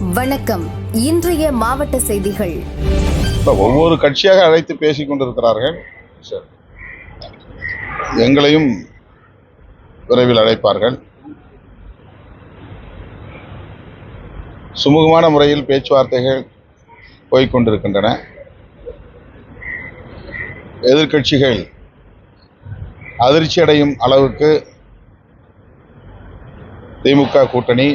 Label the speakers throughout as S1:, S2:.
S1: வணக்கம். இன்றைய மாவட்ட செய்திகள்.
S2: ஒவ்வொரு கட்சியாக அழைத்து பேசிக் கொண்டிருக்கிறார்கள். எங்களையும் விரைவில் அழைப்பார்கள். சுமூகமான முறையில் பேச்சுவார்த்தைகள் போய்கொண்டிருக்கின்றன. எதிர்கட்சிகள் அதிர்ச்சி அடையும் அளவுக்கு திமுக கூட்டணி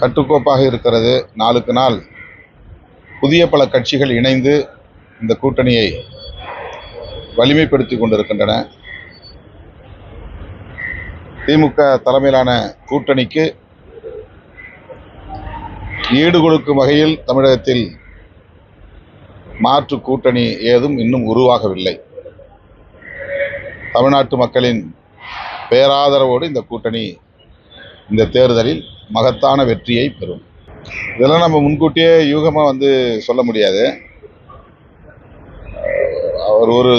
S2: கட்டுக்கோப்பாக இருக்கிறது. நாளுக்கு நாள் புதிய பல கட்சிகள் இணைந்து இந்த கூட்டணியை வலிமைப்படுத்திக் கொண்டிருக்கின்றன. திமுக தலைமையிலான கூட்டணிக்கு ஈடு கொடுக்கும் வகையில் தமிழகத்தில் மாற்று கூட்டணி ஏதும் இன்னும் உருவாகவில்லை. தமிழ்நாட்டு மக்களின் பேராதரவோடு இந்த கூட்டணி இந்த தேர்தலில் மகத்தான வெற்றியை பெறும். இதெல்லாம் நம்ம முன்கூட்டியே யூகமாக சொல்ல முடியாது. அவர் ஒரு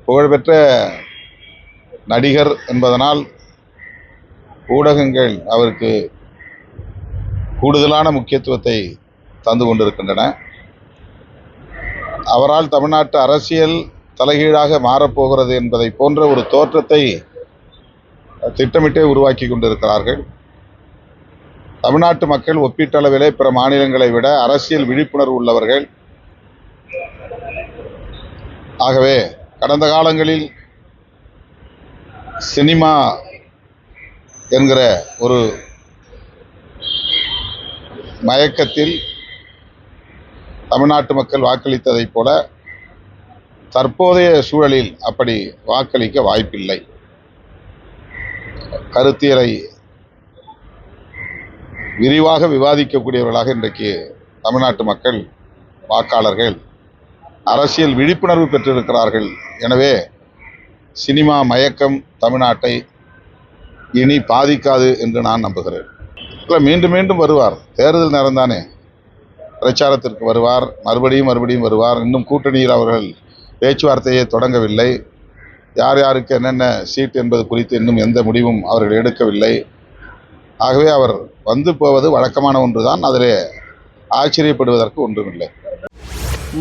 S2: புகழ்பெற்ற நடிகர் என்பதனால் ஊடகங்கள் அவருக்கு கூடுதலான முக்கியத்துவத்தை தந்து கொண்டிருக்கின்றன. அவரால் தமிழ்நாட்டு அரசியல் தலைகீழாக மாறப்போகிறது என்பதை போன்ற ஒரு தோற்றத்தை திட்டமிட்டே உருவாக்கி கொண்டிருக்கிறார்கள். தமிழ்நாட்டு மக்கள் ஒப்பீட்டளவிலே பிற மாநிலங்களை விட அரசியல் விழிப்புணர்வு உள்ளவர்கள். ஆகவே கடந்த காலங்களில் சினிமா என்கிற ஒரு மயக்கத்தில் தமிழ்நாட்டு மக்கள் வாக்களித்ததைப் போல தற்போதைய சூழலில் அப்படி வாக்களிக்க வாய்ப்பில்லை. கருத்தியலை விரிவாக விவாதிக்கக்கூடியவர்களாக இன்றைக்கு தமிழ்நாட்டு மக்கள் வாக்காளர்கள் அரசியல் விழிப்புணர்வு பெற்றிருக்கிறார்கள். எனவே சினிமா மயக்கம் தமிழ்நாட்டை இனி பாதிக்காது என்று நான் நம்புகிறேன். மீண்டும் மீண்டும் வருவார். தேர்தல் நேரம்தானே, பிரச்சாரத்திற்கு வருவார், மறுபடியும் வருவார். இன்னும் கூட்டணியில் அவர்கள் பேச்சுவார்த்தையை தொடங்கவில்லை. யார் யாருக்கு என்னென்ன சீட் என்பது குறித்து இன்னும் எந்த முடிவும் அவர்கள் எடுக்கவில்லை. ஆகவே அவர் வந்து போவது வழக்கமான ஒன்றுதான். அதிலே ஆச்சரியப்படுவதற்கு ஒன்றுமில்லை.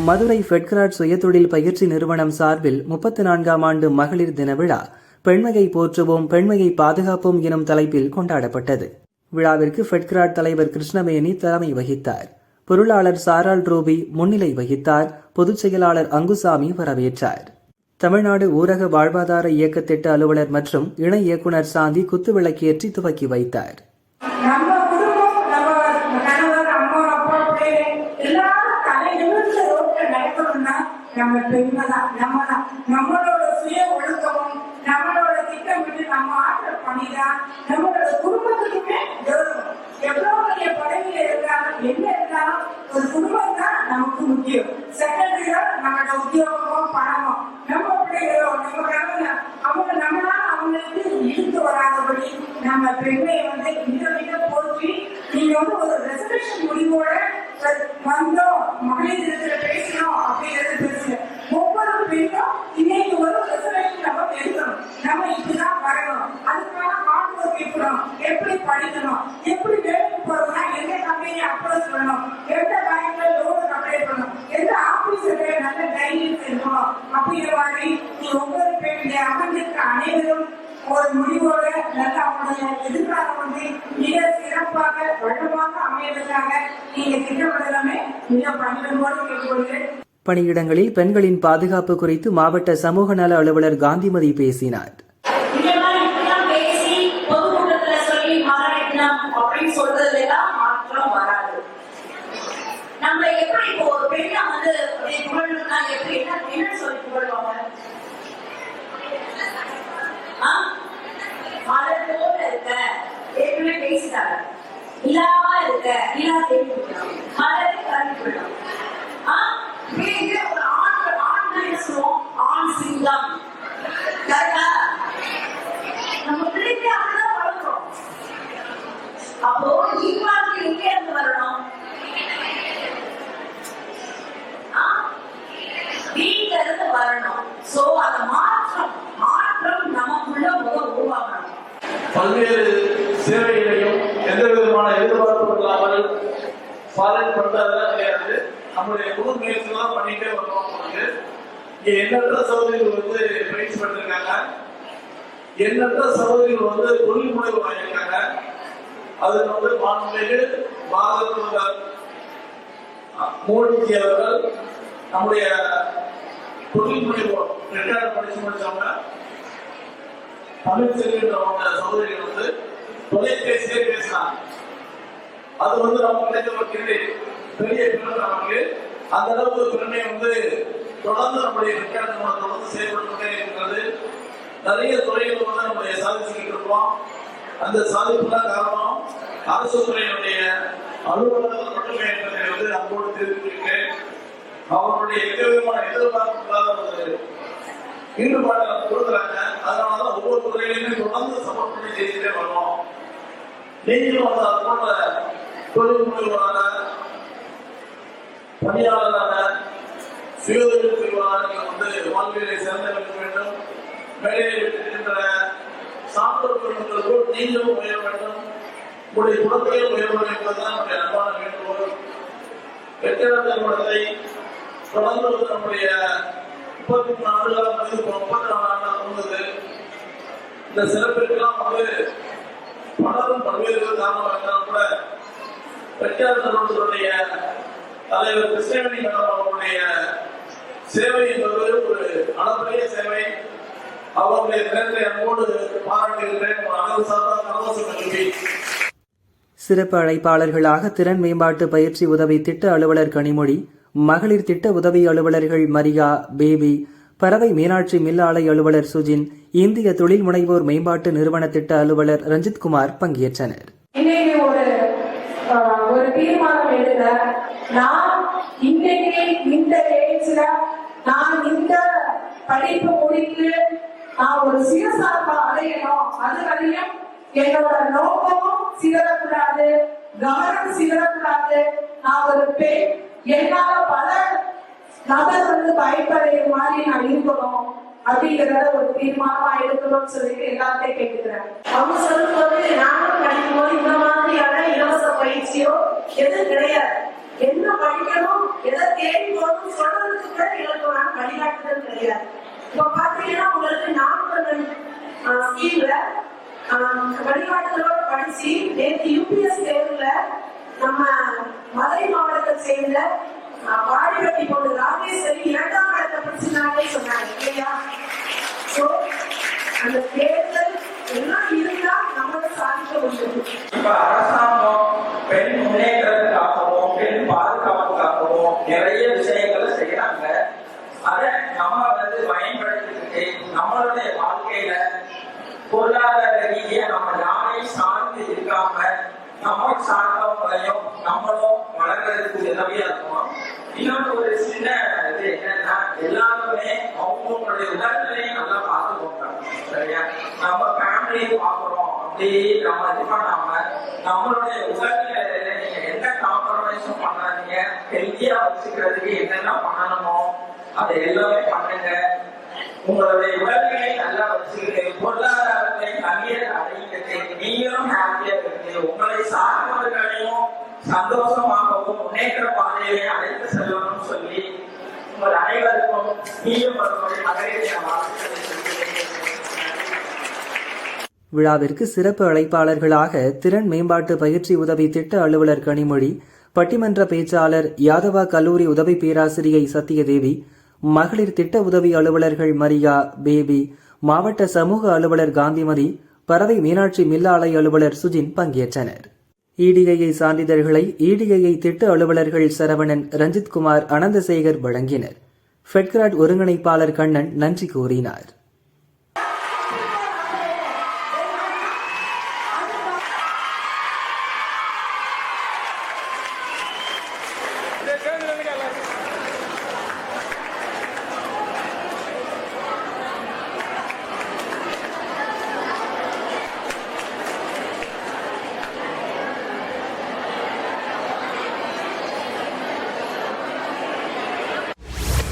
S3: மதுரை ஃபெட்கிராட் சுயதொழில் பயிற்சி நிறுவனம் சார்பில் 34ஆம் ஆண்டு மகளிர் தின விழா பெண்மையை போற்றுவோம் பெண்மையை பாதுகாப்போம் எனும் தலைப்பில் கொண்டாடப்பட்டது. விழாவிற்கு ஃபெட்கிராட் தலைவர் கிருஷ்ணவேணி தலைமை வகித்தார். பொருளாளர் சாரால் ரூபி முன்னிலை வகித்தார். பொதுச் செயலாளர் அங்குசாமி வரவேற்றார். தமிழ்நாடு ஊரக வாழ்வாதார இயக்க திட்ட அலுவலர் மற்றும் இணை இயக்குநர் சாந்தி குத்துவிளக்கேற்றி துவக்கி வைத்தார்.
S4: நம்மளோட சுய ஒழுக்கமும் நம்மளோட திட்டமிட்டு நம்ம ஆற்ற பணிதான் நம்மளோட குடும்பத்துக்குமே எவ்வளவு பெரிய பதவியில இருந்தாலும் என்ன இருந்தாலும் ஒரு குடும்பம் தான் நமக்கு முக்கியம். செகண்டரியா நம்மளோட உத்தியோகமோ பணமோ நம்ம பிள்ளைகளோ அவங்க நம்மளால அவங்களுக்கு இழுத்து வராதபடி நம்ம பெண்மையை மிக போற்றி நீங்க ஒரு ரெசர்வேஷன் முடிவோட வந்தோம் மகளிர் தினத்துல பேசணும் அப்படிங்கிறது பெருசு. ஒவ்வொரு பெண்ணும் இன்னைக்கு ஒரு ரெசர்வேஷன் நம்ம எடுக்கணும். நம்ம இப்படிதான் வரணும், அதுக்கான ஹார்ட் ஒர்க் இருக்கணும், எப்படி படிக்கணும், எப்படி வேலைக்கு போறோம்னா எந்த கம்பெனி அப்ரோச் பண்ணணும், எந்த பேங்க்ல லோன் அப்ளை பண்ணணும், எந்த ஆபீஸ்ல நல்ல கைடன்ஸ் இருக்கணும் அப்படிங்கிற மாதிரி நீ ஒவ்வொரு பெண்ணுடைய அமர்ந்திருக்க அனைவரும் ஒரு முடிவோட நல்ல அவங்களுடைய எதிர்காலம் மிக சிறப்பாக வளமாக அமைவதற்காக நீங்க திட்டமிடலாமே மிக பணிகளோடு கேட்டுக்கொள்கிறேன்.
S3: பணியிடங்களில் பெண்களின் பாதுகாப்பு குறித்து மாவட்ட சமூக நல அலுவலர் காந்திமதி பேசினார்.
S4: அப்போ எங்க இருந்து வரணும்? வீட்டுல இருந்து வரணும். சோ அந்த மாற்றம் நமக்குள்ள உருவாகணும்.
S5: பல்வேறு சேவைகளையும் எந்த விதமான எதிர்பார்ப்புகளாக ஃபாலோ பண்றதெல்லாம் கிடையாது. நம்மளுடைய முழு முயற்சியெல்லாம் பண்ணிட்டே வரோம். இங்க எண்ணற்ற சகோதரிகள் வந்து பயிற்சி பண்ணிருக்காங்க, எண்ணற்ற சகோதரிகள் வந்து தொழில் முனைவு வாங்கியிருக்காங்க. அதுக்கு வந்து மாண்புமிகு பாரத பிரதமர் மோடிஜி அவர்கள் நம்முடைய தொழில் முனைவு ரெண்டாயிரம் படிச்சு முடிச்சவங்க தமிழ் செல்கின்றவங்க சகோதரிகள் வந்து தொலைபேசியிலே பேசினாங்க. அது வந்து நமக்கு கிடைச்ச ஒரு பெரிய பெருமை. நமக்கு அந்த அளவுக்கு பெருமை வந்து தொடர்ந்து நம்முடைய விஞ்ஞானம் தொடர்ந்து செயல்பட்டுட்டே இருக்கிறது. நிறைய துறைகள் வந்து நம்முடைய சாதிச்சுக்கிட்டு இருக்கோம். அந்த சாதிப்புதான் காரணம் அரசு துறையினுடைய அலுவலர்கள் மட்டுமே என்பதை வந்து நம்மோடு தெரிவித்திருக்கிறேன். அவர்களுடைய எந்தவிதமான எதிர்பார்ப்பில்லாத ஒரு ஈடுபாடு நம்ம கொடுக்குறாங்க. அதனாலதான் ஒவ்வொரு துறையிலுமே தொடர்ந்து சப்போர்ட் பண்ணி செய்துட்டே வரோம். நீங்களும் வந்து அது போன்ற தொழில் முனைவராக, பணியாளராக, சுயதொழில் செய்வதாக நீங்கள் வந்து வாழ்க்கையை சிறந்த வைக்க வேண்டும். வேலையை விட்டிருக்கின்ற சான்றோர் பெருமக்களோடு நீங்களும் உயர வேண்டும், உங்களுடைய குழந்தைகள் உயர வேண்டும் என்பதுதான் நம்முடைய அன்பான வேண்டுகோள். வெற்றியாளர் நிறுவனத்தை தொடர்ந்து வந்து நம்முடைய 33 ஆண்டுகளாக 34 ஆண்டுகளாக இருந்தது. இந்த சிறப்பிற்கெல்லாம் வந்து பலரும் பல்வேறு காரணமாக இருந்தாலும் கூட வெற்றியாளர் நிறுவனத்தினுடைய தலைவர் கிருஷ்ணவேணி மேடம் அவர்களுடைய சேவை என்பது ஒரு அளப்பரிய சேவை. அவருடைய திறத்தை அன்போடு பாராட்டுகிறேன். அளவு சார்ந்த சந்தோஷம் நன்றி.
S3: சிறப்பு அழைப்பாளர்களாக திறன் மேம்பாட்டு பயிற்சி உதவி திட்ட அலுவலர் கனிமொழி, மகளிர் திட்ட உதவி அலுவலர்கள் மரியா, பேபி, பறவை மீனாட்சி மில் ஆலை அலுவலர் சுஜின், இந்திய தொழில் முனைவோர் மேம்பாட்டு நிறுவன திட்ட அலுவலர் ரஞ்சித்குமார் பங்கேற்றனர்.
S4: ஒரு தீர்மானம் எடுக்க, நான் இன்னைக்கு இந்த ஏஜ்ல நான் இந்த படிப்பு முடித்து நான் ஒரு சுயசார்பா அடையணும். அது வரையும் என்னோட நோக்கமும் சிதறக்கூடாது, கவனம் சிதறக்கூடாது. நான் ஒரு பெண், என்னால பல நபர் வந்து பயப்படைய மாதிரி நான் இருக்கணும் அப்படிங்கிறத ஒரு தீர்மானமா எடுக்கணும்னு சொல்லிட்டு எல்லாத்தையும் கேட்டுக்கிறேன். அவங்க சொல்லும்போது நானும் படிக்கும்போது இந்த மாதிரியான இலவச பயிற்சியோ எதுவும் கிடையாது. என்ன படிக்கணும், எதை தேடி போகணும் சொல்றதுக்கு கூட எங்களுக்கு நான் வழிகாட்டுதல் கிடையாது. இப்ப பாத்தீங்கன்னா உங்களுக்கு நாமக்கல் ஸ்கீம்ல வழிகாட்டுதலோட படிச்சு நேற்று யூபிஎஸ் தேர்வுல நம்ம மதுரை மாவட்டத்தை சேர்ந்த வாடிவட்டி போட்டு ராமேஸ்வரி 2ஆம் இடத்தை பிடிச்சிருந்தாங்க சொன்னாங்க இல்லையா? அந்த தேர்தல் எல்லாம் இருந்தா நம்மள சாதிக்க முடியும்.
S5: இப்ப அரசாங்கம் பெண் முன்னேற்றத்துக்காகவும் பெண் பாதுகாப்புக்காகவும் நிறைய விஷயங்களை செய்யறாங்க. அதை நம்ம வந்து பயன்படுத்திக்கிட்டு நம்மளுடைய வாழ்க்கையில பொருளாதார ரீதியா நம்ம யாரையும் சார்ந்து இருக்காம நம்ம சார்ந்தவங்களையும் நம்மளும் வளர்க்கறதுக்கு உதவியா இருக்கும். இன்னொரு ஒரு சின்ன இது என்னன்னா, எல்லாருமே அவங்களுடைய உடல்நிலையை நல்லா பார்த்துக்கோங்க. சரியா? நம்ம ஃபேமிலியை பார்க்கிறோம் அப்படி நம்ம இது பண்ணாம நம்மளுடைய உடல்நிலையில நீங்க என்ன காம்ப்ரமைஸும் பண்ணாதீங்க. ஹெல்த்தியா வச்சுக்கிறதுக்கு என்னென்ன பண்ணணுமோ அதை எல்லாமே பண்ணுங்க. உங்களுடைய உடல்நிலை நல்லா வச்சுக்கிட்டு பொருளாதாரத்தை கண்ணீர் அடையிட்டு நீங்களும் ஹாப்பியா இருக்கு, உங்களை சார்ந்தவர்களையும் சந்தோஷமாகவும் முன்னேற்ற பாதையை அழைத்து செல்லணும்னு சொல்லி உங்கள் அனைவருக்கும் நீயும் அவர்களுடைய மகளிர்
S3: விழாவிற்கு சிறப்பு அழைப்பாளர்களாக திறன் மேம்பாட்டு பயிற்சி உதவி திட்ட அலுவலர் கனிமொழி, பட்டிமன்ற பேச்சாளர் யாதவா கல்லூரி உதவி பேராசிரியை சத்யதேவி, மகளிர் திட்ட உதவி அலுவலர்கள் மரியா, பேபி, மாவட்ட சமூக அலுவலர் காந்திமதி, பறவை மீனாட்சி மில் ஆலை அலுவலர் சுஜின் பங்கேற்றனர். இடிஐ சான்றிதழ்களை இடிஐ திட்ட அலுவலர்கள் சரவணன், ரஞ்சித்குமார், அனந்தசேகர் வழங்கினர். ஃபெட்கிராட் ஒருங்கிணைப்பாளர் கண்ணன் நன்றி கூறினார்.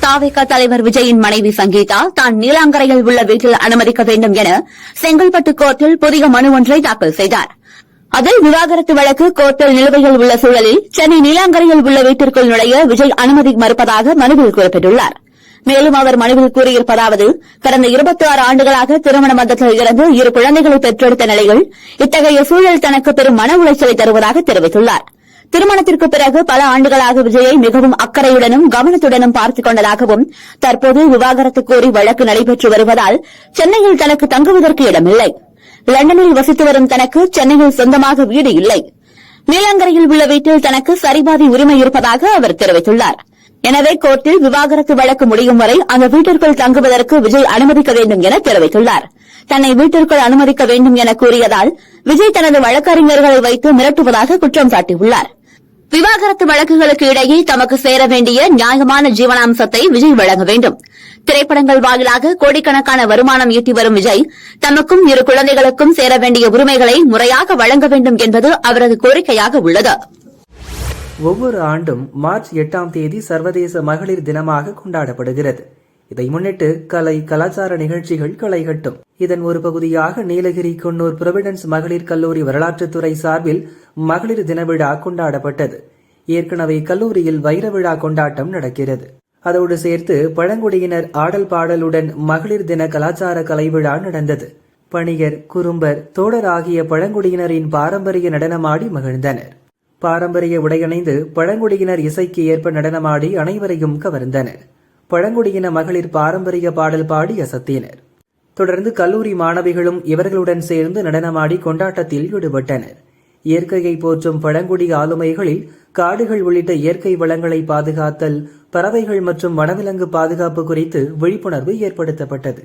S6: தாவேகா தலைவர் விஜயின் மனைவி சங்கீதா தான் நீலாங்கரையில் உள்ள வீட்டில் அனுமதிக்க வேண்டும் என செங்கல்பட்டு கோர்ட்டில் புதிய மனு ஒன்றை தாக்கல் செய்தார். அதில் விவாகரத்து வழக்கு கோர்ட்டில் நிலுவையில் உள்ள சூழலில் சென்னை நீலாங்கரையில் உள்ள வீட்டிற்குள் நுழைய விஜய் அனுமதி மறுப்பதாக மனுவில் குறிப்பிட்டுள்ளார். மேலும் அவர் மனுவில் கூறியிருப்பதாவது, கடந்த 26 ஆண்டுகளாக திருமண பந்தத்தில் இருந்து 2 குழந்தைகளை பெற்றெடுத்த நிலையில் இத்தகைய சூழல் தனக்கு பெரும் மன உளைச்சலை தருவதாக தெரிவித்துள்ளார். திருமணத்திற்கு பிறகு பல ஆண்டுகளாக விஜயை மிகவும் அக்கறையுடனும் கவனத்துடனும் பார்த்துக் கொண்டதாகவும், தற்போது விவாகரத்து கோரி வழக்கு நடைபெற்று வருவதால் சென்னையில் தனக்கு தங்குவதற்கு இடமில்லை. லண்டனில் வசித்து வரும் தனக்கு சென்னையில் சொந்தமாக வீடு இல்லை. நீலாங்கரையில் உள்ள வீட்டில் தனக்கு சரிபாதி உரிமை இருப்பதாக அவர் தெரிவித்துள்ளார். எனவே கோர்ட்டில் விவாகரத்து வழக்கு முடியும் வரை அந்த வீட்டிற்குள் தங்குவதற்கு விஜய் அனுமதிக்க வேண்டும் என தெரிவித்துள்ளார். தன்னை வீட்டிற்குள் அனுமதிக்க வேண்டும் என கூறியதால் விஜய் தனது வழக்கறிஞர்களை வைத்து மிரட்டுவதாக குற்றம் சாட்டியுள்ளார். விவாகரத்து வழக்குகளுக்கு இடையே தமக்கு சேர வேண்டிய நியாயமான ஜீவனாம்சத்தை விஜய் வழங்க வேண்டும். திரைப்படங்கள் வாயிலாக கோடிக்கணக்கான வருமானம் ஈட்டி வரும் விஜய் தமக்கும் 2 குழந்தைகளுக்கும் சேர வேண்டிய உரிமைகளை முறையாக வழங்க வேண்டும் என்பது அவரது கோரிக்கையாக உள்ளது.
S3: ஒவ்வொரு ஆண்டும் மார்ச் 8ஆம் தேதி சர்வதேச மகளிர் தினமாக கொண்டாடப்படுகிறது. இதை முன்னிட்டு கலை கலாச்சார நிகழ்ச்சிகள் களைகட்டும். இதன் ஒரு பகுதியாக நீலகிரி குன்னூர் புரொவிடன்ஸ் மகளிர் கல்லூரி வரலாற்றுத்துறை சார்பில் மகளிர் தின விழா கொண்டாடப்பட்டது. ஏற்கனவே கல்லூரியில் வைர விழா கொண்டாட்டம் நடக்கிறது. அதோடு சேர்த்து பழங்குடியினர் ஆடல் பாடலுடன் மகளிர் தின கலாச்சார கலை விழா நடந்தது. பணியர், குறும்பர், தோடர் ஆகிய பழங்குடியினரின் பாரம்பரிய நடனமாடி மகிழ்ந்தனர். பாரம்பரிய உடையணிந்து பழங்குடியினர் இசைக்கு ஏற்ப நடனமாடி அனைவரையும் கவர்ந்தனர். பழங்குடியின மகளிர் பாரம்பரிய பாடல் பாடி அசத்தினர். தொடர்ந்து கல்லூரி மாணவிகளும் இவர்களுடன் சேர்ந்து நடனமாடி கொண்டாட்டத்தில் ஈடுபட்டனர். இயற்கையை போற்றும் பழங்குடி ஆளுமைகளில் காடுகள் உள்ளிட்ட இயற்கை வளங்களை பாதுகாத்தல், பறவைகள் மற்றும் வனவிலங்கு பாதுகாப்பு குறித்து விழிப்புணர்வு ஏற்படுத்தப்பட்டது.